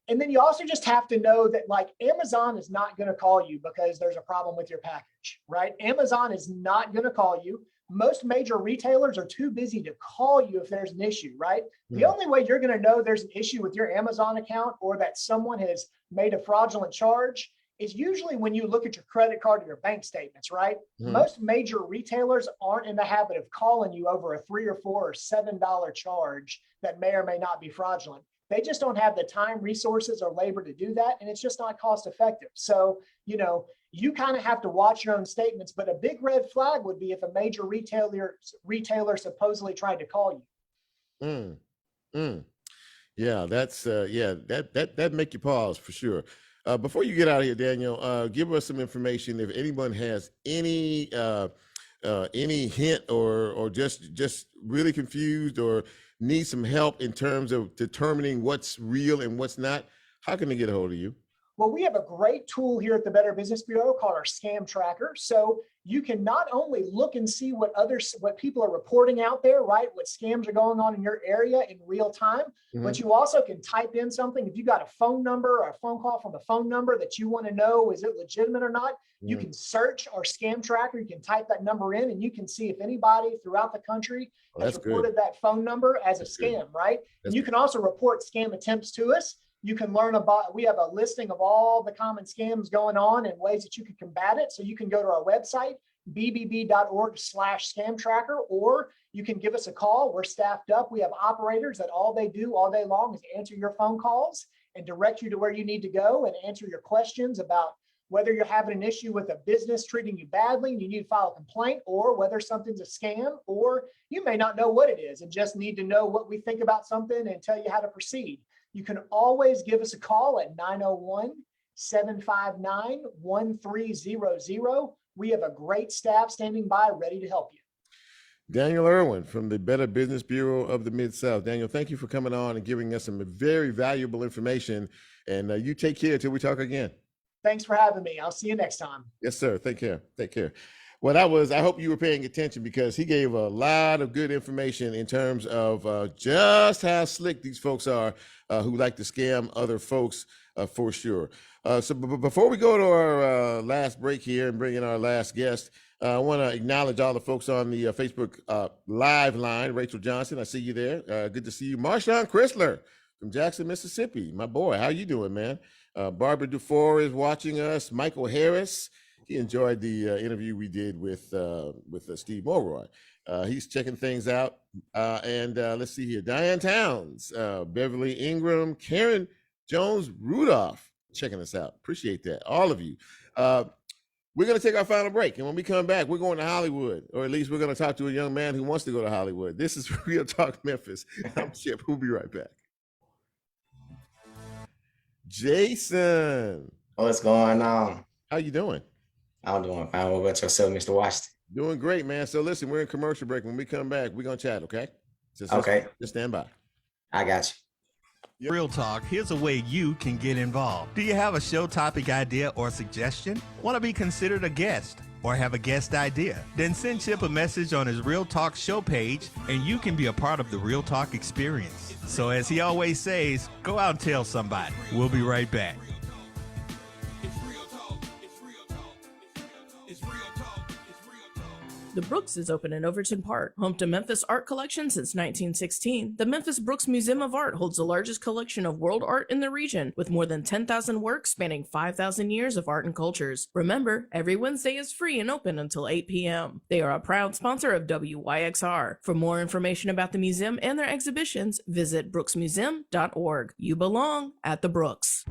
and then you also just have to know that like Amazon is not going to call you because there's a problem with your package, right? Amazon is not going to call you. Most major retailers are too busy to call you if there's an issue, right? The only way you're going to know there's an issue with your Amazon account or that someone has made a fraudulent charge is usually when you look at your credit card or your bank statements, right? Most major retailers aren't in the habit of calling you over a $3 or $4 or $7 charge that may or may not be fraudulent. They just don't have the time, resources, or labor to do that. And it's just not cost effective. So, you kind of have to watch your own statements, but a big red flag would be if a major retailer supposedly tried to call you. Yeah, that's that make you pause for sure. Before you get out of here, Daniel, give us some information if anyone has any hint or just really confused or need some help in terms of determining what's real and what's not. How can they get a hold of you? Well, we have a great tool here at the Better Business Bureau called our Scam Tracker. So you can not only look and see what people are reporting out there, right? What scams are going on in your area in real time, but you also can type in something. If you got a phone number or a phone call from a phone number that you want to know, is it legitimate or not? You can search our Scam Tracker. You can type that number in and you can see if anybody throughout the country has reported that phone number as a scam, right? And you can also report scam attempts to us. You can learn about, we have a listing of all the common scams going on and ways that you can combat it. So you can go to our website, bbb.org/scam tracker, or you can give us a call. We're staffed up. We have operators that all they do all day long is answer your phone calls and direct you to where you need to go and answer your questions about whether you're having an issue with a business treating you badly and you need to file a complaint, or whether something's a scam, or you may not know what it is and just need to know what we think about something and tell you how to proceed. You can always give us a call at 901-759-1300. We have a great staff standing by ready to help you. Daniel Irwin from the Better Business Bureau of the Mid-South. Daniel, thank you for coming on and giving us some very valuable information. And you take care until we talk again. Thanks for having me. I'll see you next time. Yes, sir. Take care. Take care. Well, I hope you were paying attention because he gave a lot of good information in terms of just how slick these folks are who like to scam other folks for sure. So before we go to our last break here and bring in our last guest, I want to acknowledge all the folks on the Facebook live line. Rachel Johnson, I see you there. Good to see you. Marshawn Chrysler from Jackson, Mississippi. My boy, how you doing, man? Barbara Dufour is watching us. Michael Harris. He enjoyed the interview we did with Steve Mulroy. He's checking things out. And let's see here. Diane Towns, Beverly Ingram, Karen Jones Rudolph checking us out. Appreciate that. All of you. We're going to take our final break. And when we come back, we're going to Hollywood, or at least we're going to talk to a young man who wants to go to Hollywood. This is Real Talk Memphis. I'm Chip. We'll be right back. Jason. What's going on? How you doing? I'm doing fine. What about yourself, Mr. Washington? Doing great, man. So listen, we're in commercial break. When we come back, we're going to chat, okay? Just stand by. I got you. Real Talk, here's a way you can get involved. Do you have a show topic idea or suggestion? Want to be considered a guest or have a guest idea? Then send Chip a message on his Real Talk show page and you can be a part of the Real Talk experience. So as he always says, go out and tell somebody. We'll be right back. The Brooks is open in Overton Park. Home to Memphis art collection since 1916, the Memphis Brooks Museum of Art holds the largest collection of world art in the region, with more than 10,000 works spanning 5,000 years of art and cultures. Remember, every Wednesday is free and open until 8 p.m. They are a proud sponsor of WYXR. For more information about the museum and their exhibitions, visit brooksmuseum.org. You belong at the Brooks.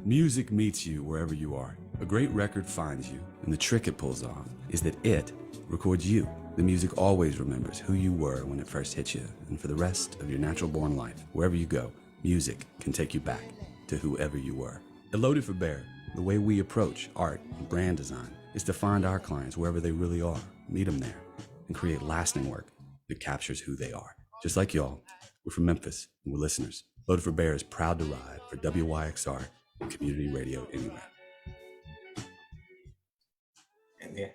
Music meets you wherever you are. A great record finds you, and the trick it pulls off is that it records you. The music always remembers who you were when it first hit you, and for the rest of your natural-born life, wherever you go, music can take you back to whoever you were. At Loaded for Bear, the way we approach art and brand design is to find our clients wherever they really are, meet them there, and create lasting work that captures who they are. Just like y'all, we're from Memphis, and we're listeners. Loaded for Bear is proud to ride for WYXR and community radio anywhere. And then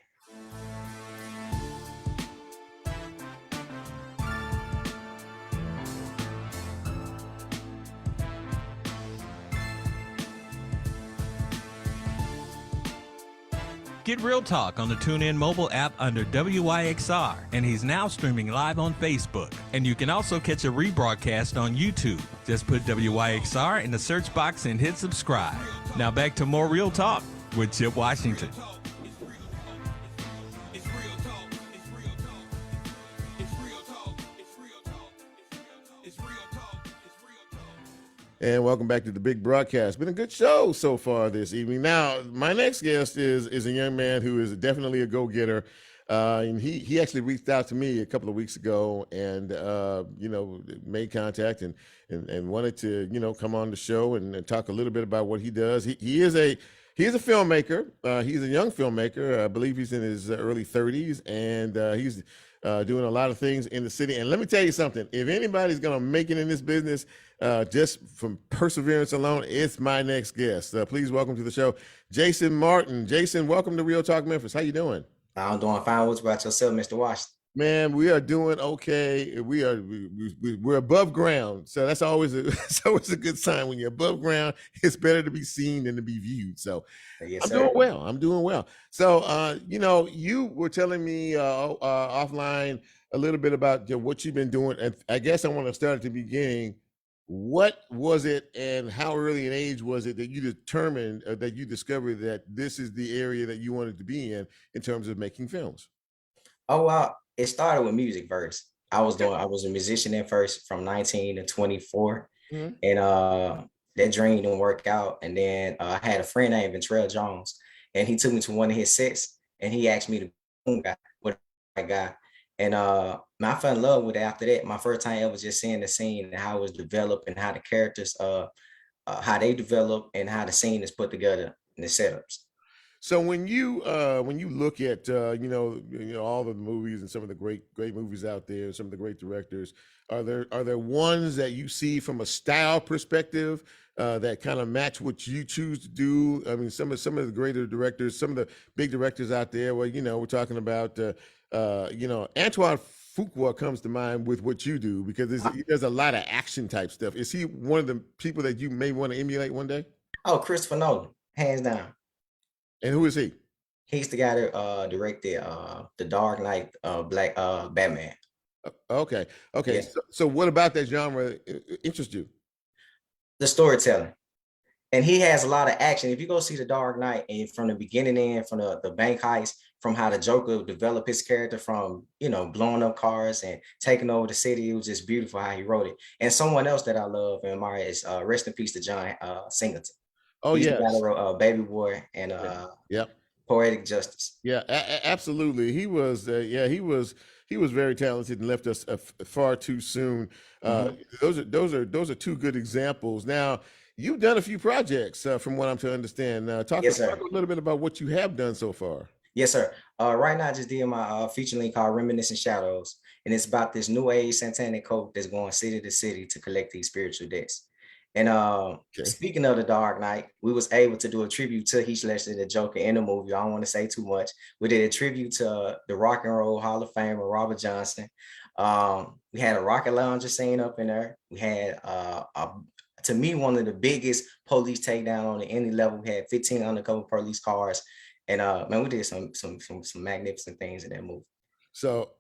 Get Real Talk on the TuneIn mobile app under WYXR, and he's now streaming live on Facebook. And you can also catch a rebroadcast on YouTube. Just put WYXR in the search box and hit subscribe. Now back to more Real Talk with Chip Washington. And welcome back to the big broadcast. Been a good show so far this evening. Now, my next guest is a young man who is definitely a go-getter. And he actually reached out to me a couple of weeks ago and, made contact and wanted to, come on the show and talk a little bit about what he does. He is a filmmaker. He's a young filmmaker. I believe he's in his early 30s, and he's doing a lot of things in the city. And let me tell you something. If anybody's going to make it in this business, just from perseverance alone, it's my next guest. Please welcome to the show, Jason Martin. Jason, welcome to Real Talk Memphis. How you doing? I'm doing fine. What about yourself, Mr. Washington? Man, we are doing okay. We're above ground, so that's always a good sign. When you're above ground, it's better to be seen than to be viewed. So yes, I'm sir. doing well. So you were telling me offline a little bit about what you've been doing, and I guess I want to start at the beginning. What was it, and how early an age was it that you determined that you discovered that this is the area that you wanted to be in terms of making films? Oh, wow. It started with music first. I was a musician at first from 19 to 24. Mm-hmm. And that dream didn't work out. And then I had a friend named Ventrell Jones, and he took me to one of his sets, and he asked me to be with that guy. And I fell in love with it after that. My first time ever just seeing the scene and how it was developed and how the characters, how they develop and how the scene is put together in the setups. So when you look at all the movies and some of the great movies out there, some of the great directors, are there ones that you see from a style perspective that kind of match what you choose to do? I mean, some of the greater directors, some of the big directors out there. Well, we're talking about Antoine Fuqua comes to mind with what you do, because there's a lot of action type stuff. Is he one of the people that you may want to emulate one day? Oh, Christopher Nolan, hands down. And who is he? He's the guy that directed The Dark Knight, Batman. Okay. Yeah. So what about that genre interests you? The storytelling. And he has a lot of action. If you go see The Dark Knight, and from the beginning in, from the bank heist, from how the Joker developed his character from, blowing up cars and taking over the city, it was just beautiful how he wrote it. And someone else that I love and admire is rest in peace to John Singleton. Oh, yeah. Baby Boy and Poetic Justice. Yeah, absolutely. He was very talented and left us far too soon. Those are two good examples. Now, you've done a few projects from what I'm to understand. Talk a little bit about what you have done so far. Yes, sir. Right now, I just did my feature link called Reminiscent Shadows, and it's about this new age satanic cult that's going city to city to collect these spiritual debts. And speaking of The Dark Knight, we was able to do a tribute to Heath Ledger, the Joker, in the movie. I don't want to say too much. We did a tribute to the Rock and Roll Hall of Famer, Robert Johnson. We had a rocket launcher scene up in there. We had, to me, one of the biggest police takedown on any level. We had 15 undercover police cars And man, we did some magnificent things in that movie. So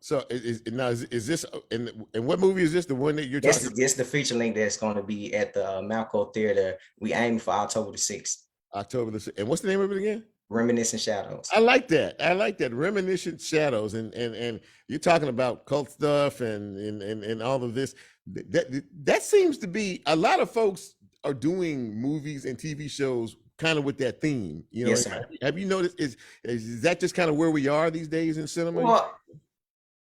now is this and what movie is this? The one that you're talking about? It's the feature length that's going to be at the Malco Theater. We aim for October the 6th. October the 6th. And what's the name of it again? Reminiscent Shadows. I like that. Reminiscent Shadows. And you're talking about cult stuff and all of this. That seems to be a lot of folks are doing movies and TV shows kind of with that theme. You know, yes, sir. Have you noticed is that just kind of where we are these days in cinema? Well,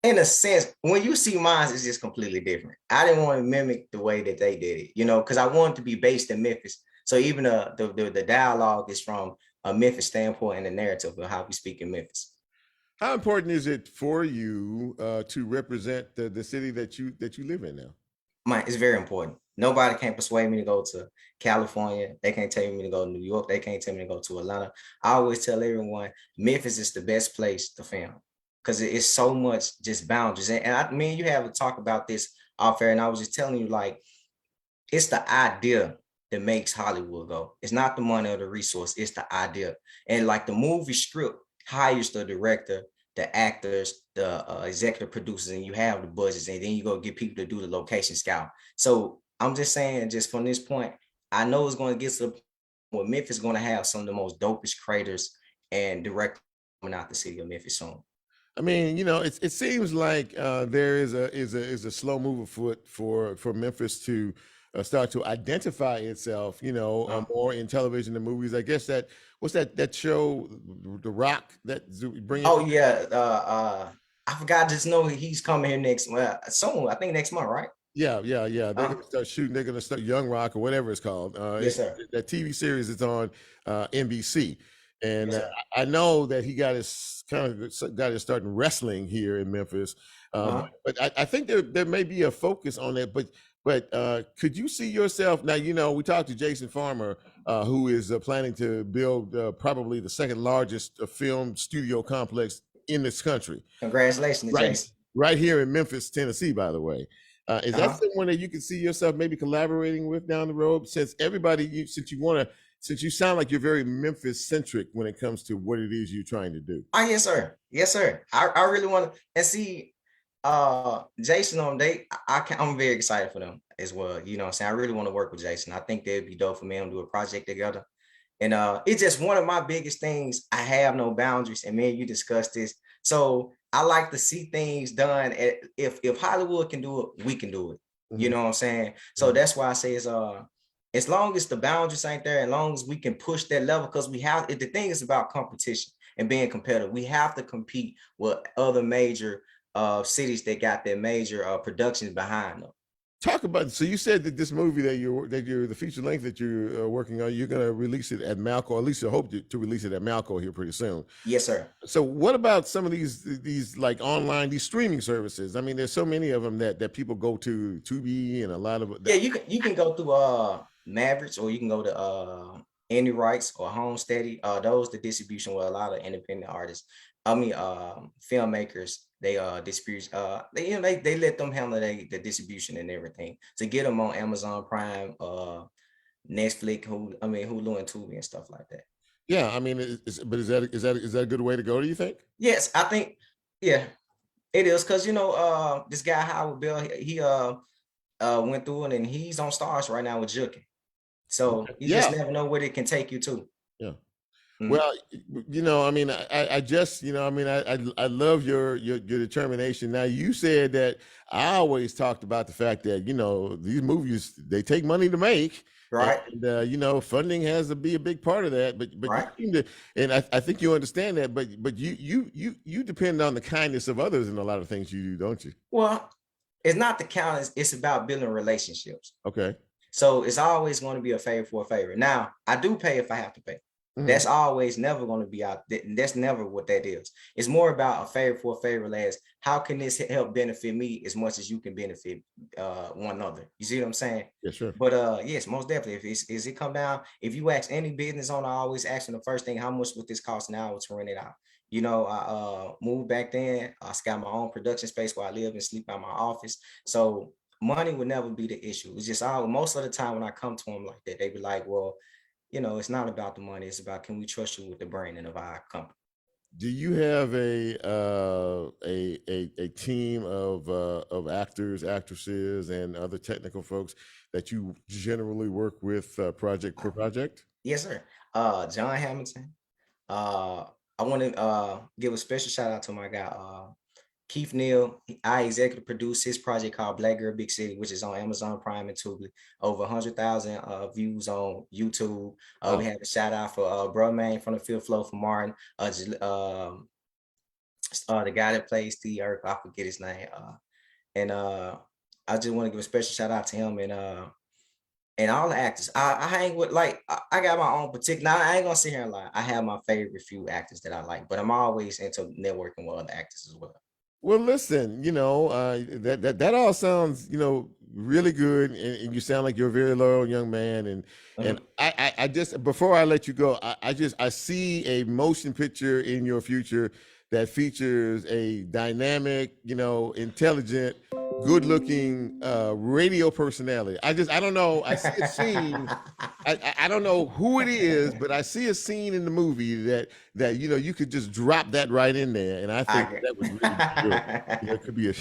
in a sense, when you see mine, it's just completely different. I didn't want to mimic the way that they did it, because I wanted to be based in Memphis. So even the dialogue is from a Memphis standpoint and the narrative of how we speak in Memphis. How important is it for you to represent the city that you live in now? It's very important. Nobody can persuade me to go to California. They can't tell me to go to New York. They can't tell me to go to Atlanta. I always tell everyone Memphis is the best place to film because it's so much just boundaries. And I mean, you have to talk about this off air. And I was just telling you, like, it's the idea that makes Hollywood go. It's not the money or the resource. It's the idea. And like the movie script hires the director, the actors, the executive producers, and you have the budgets, and then you go get people to do the location scout. So I'm just saying, just from this point, I know it's going to get to the point where Memphis is going to have some of the most dopest creators and directors coming out the city of Memphis soon. I mean, it seems like there is a slow move afoot for Memphis to start to identify itself, more in television and movies. I guess what's that show, The Rock, that bring? Oh yeah, I forgot. Just know he's coming here soon. I think next month, right? Yeah. They're gonna start shooting. They're gonna start Young Rock or whatever it's called. Yes, sir. That TV series is on NBC, and yes, I know that he got his starting wrestling here in Memphis. But I think there may be a focus on that. But could you see yourself now? We talked to Jason Farmer, who is planning to build probably the second largest film studio complex in this country. Congratulations, Jason. Right here in Memphis, Tennessee, by the way. Is that someone that you can see yourself maybe collaborating with down the road? Since you sound like you're very Memphis centric when it comes to what it is you're trying to do. Oh, yes, sir. Yes, sir. I really want to, and see Jason on date. I'm very excited for them as well. You know what I'm saying? I really want to work with Jason. I think that'd be dope for me to do a project together. And it's just one of my biggest things. I have no boundaries. And man, you discussed this. So I like to see things done. If Hollywood can do it, we can do it. Mm-hmm. You know what I'm saying? So that's why I say it's as long as the boundaries ain't there, as long as we can push that level, because the thing is about competition and being competitive. We have to compete with other major cities that got their major productions behind them. Talk about, so you said that this movie that you're the feature length that you're working on, you're going to release it at Malco, or at least you hope to release it at Malco here pretty soon. Yes, sir. So what about some of these like online, these streaming services? I mean, there's so many of them that people go to Tubi and a lot of. Yeah, you can go through Mavericks, or you can go to Indie Rights or Homesteady. Those the distribution with a lot of independent artists. I mean, filmmakers. They distribute. They let them handle the distribution and everything to get them on Amazon Prime, Netflix, Hulu and Tubi and stuff like that. Yeah, I mean, is that a good way to go? Do you think? Yes, I think. Yeah, it is, because this guy Howard Bell, he went through it, and he's on Stars right now with Jukin. So you just never know where it can take you to. Yeah. Mm-hmm. Well, I mean, I love your determination. Now, you said that I always talked about the fact that, these movies, they take money to make. Right. And, funding has to be a big part of that. But right. You seem to, and I think you understand that. But you depend on the kindness of others in a lot of things you do, don't you? Well, it's not the count. It's about building relationships. Okay. So it's always going to be a favor for a favor. Now, I do pay if I have to pay. Mm-hmm. That's always never going to be out. That's never what that is. It's more about a favor for a favor, as how can this help benefit me as much as you can benefit one another. You see what I'm saying? Yeah, sure. But yes, most definitely. If it come down, if you ask any business owner, I always ask them the first thing, how much would this cost an hour to rent it out? I moved back then. I got my own production space where I live and sleep at my office. So money would never be the issue. It's just most of the time when I come to them like that, they be like, well, it's not about the money. It's about, can we trust you with the branding of our company? Do you have a team of actors, actresses, and other technical folks that you generally work with project per project? Yes, sir. John Hamilton. I want to give a special shout out to my guy, Keith Neal. I executive produced his project called Black Girl Big City, which is on Amazon Prime and Tubi. Over 100,000 views on YouTube. We have a shout out for Bro Man from the Fifth Floor for Martin. The guy that plays the Earth, I forget his name. And I just want to give a special shout out to him and all the actors. I hang with, like, I got my own particular. I ain't gonna sit here and lie. I have my favorite few actors that I like, but I'm always into networking with other actors as well. Well, listen, that all sounds, really good, and you sound like you're a very loyal young man. And I just, before I let you go, I see a motion picture in your future that features a dynamic, intelligent, good-looking radio personality. I don't know. I see a scene. I don't know who it is, but I see a scene in the movie that you could just drop that right in there, and I think that was really good. It could be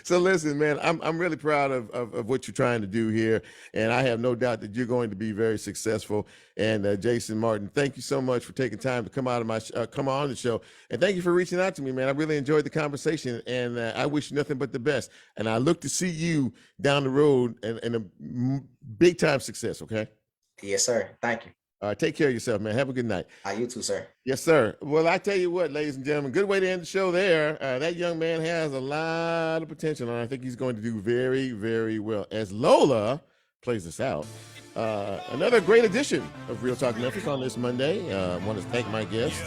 so listen, man. I'm really proud of what you're trying to do here, and I have no doubt that you're going to be very successful. And Jason Martin, thank you so much for taking time to come on the show, and thank you for reaching out to me, man. I really enjoyed the conversation, and I wish you nothing but the best. And I look to see you down the road and a big time success. Okay. Yes, sir. Thank you. All right. Take care of yourself, man. Have a good night. You too, sir. Yes, sir. Well, I tell you what, ladies and gentlemen, good way to end the show there. That young man has a lot of potential, and I think he's going to do very, very well. As Lola plays us out, another great edition of Real Talk Memphis on this Monday. I want to thank my guests.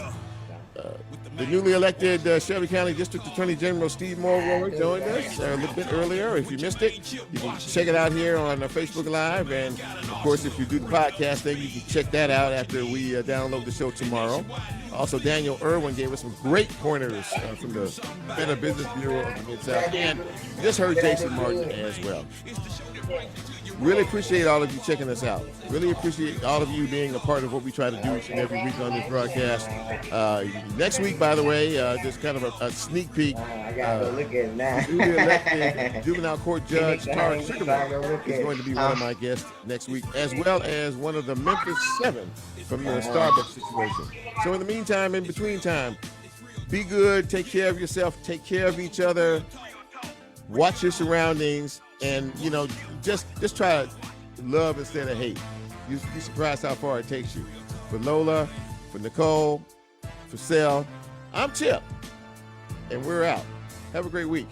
The newly elected Shelby County District Attorney General Steve Mulroy joined us a little bit earlier. If you missed it, you can check it out here on Facebook Live. And, of course, if you do the podcast thing, you can check that out after we download the show tomorrow. Also, Daniel Irwin gave us some great pointers from the Better Business Bureau of the Mid-South. And you just heard Jason Martin as well. Really appreciate all of you checking us out. Really appreciate all of you being a part of what we try to do each and every week on this broadcast. Next week, by the way, just kind of a sneak peek. I gotta go look at it now. Newly elected juvenile court judge Tara Sugarman is going to be one of my guests next week, as well as one of the Memphis 7 from the Starbucks situation. So in the meantime, in between time, be good, take care of yourself, take care of each other, watch your surroundings, and just try to love instead of hate. You'd be surprised how far it takes you. For Lola, for Nicole, for Sel, I'm Chip, and we're out. Have a great week.